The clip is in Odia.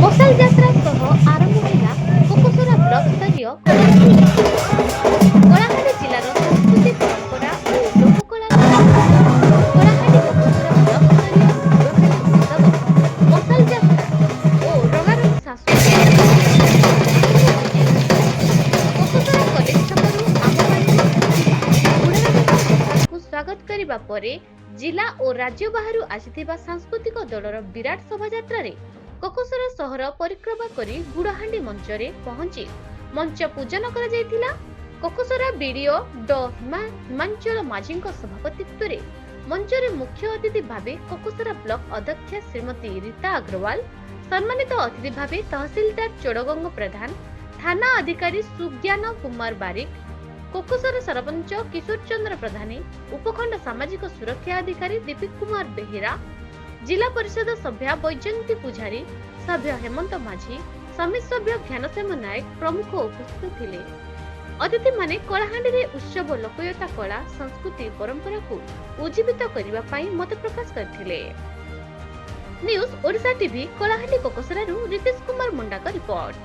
ମଶାଲ ଯାତ୍ରା ସହ ଆରମ୍ଭ ହେଲା କୋକସରା ବ୍ଲକ ସ୍ତରୀୟ କଳାହାଣ୍ଡି ମହୋତ୍ସବ। କଳାହାଣ୍ଡି ଜିଲ୍ଲାର ସଂସ୍କୃତି ପରମ୍ପରା ଓ ଲୋକକଳାର ପ୍ରତୀକ କଳାହାଣ୍ଡି କୋକସରା ବ୍ଲକ ସ୍ତରୀୟ ଗୁଡ଼ହାଣ୍ଡି ମହୋତ୍ସବ ମଶାଲ ଯାତ୍ରା ଓ ରଙ୍ଗାରଙ୍ଗ ସାଂସ୍କୃତିକ କାର୍ଯ୍ୟକ୍ରମ ଆରମ୍ଭ ହୋଇଯାଇଛି। କୋକସରା କଲେଜ ଛକରୁ ଆମ୍ବବାଡ଼ିରେ ପହଞ୍ଚିବା ବୁଢ଼ାରାଜାଙ୍କ ମଶାଲକୁ ସ୍ୱାଗତ କରିବା ପରେ ଜିଲ୍ଲା ଓ ରାଜ୍ୟ ବାହାରୁ ଆସିଥିବା ସାଂସ୍କୃତିକ ଦଳର ବିରାଟ ଶୋଭାଯାତ୍ରାରେ କୋକସରା ସହର ପରିକ୍ରମା କରି ଗୁଡ଼ହାଣ୍ଡି ମଞ୍ଚରେ ପହଞ୍ଚି ମଞ୍ଚ ପୂଜନ କରାଯାଇଥିଲା। କୋକସରା ବିଡିଓ ଡ ହିମାଞ୍ଚଳ ମାଝୀଙ୍କ ସଭାପତିତ୍ୱରେ ମଞ୍ଚରେ ମୁଖ୍ୟ ଅତିଥି ଭାବେ କୋକସରା ବ୍ଲକ ଅଧ୍ୟକ୍ଷା ଶ୍ରୀମତୀ ରୀତା ଅଗ୍ରୱାଲ, ସମ୍ମାନିତ ଅତିଥି ଭାବେ ତହସିଲଦାର ଚୋଡ଼ଗଙ୍ଗ ପ୍ରଧାନ, ଥାନା ଅଧିକାରୀ ସୁଜ୍ଞାନ କୁମାର ବାରିକ, କୋକସରା ସରପଞ୍ଚ କିଶୋର ଚନ୍ଦ୍ର ପ୍ରଧାନୀ, ଉପଖଣ୍ଡ ସାମାଜିକ ସୁରକ୍ଷା ଅଧିକାରୀ ଦୀପକ କୁମାର ବେହେରା, जिला परिषद सभ्या बैजयंती पुजारी, सभ्य हेमंत माझी, समिति सभ्य ज्ञानसेम नायक प्रमुख उपस्थित थिले। अतिथि माने कलाहांडी रे उत्सव लोकयता कला संस्कृति परंपरा को उज्जीवित करबा पई मत प्रकाश करथिले। न्यूज ओडिशा टीवी कलाहांडी कोकसरारू रितेश कुमार मुंडा का रिपोर्ट।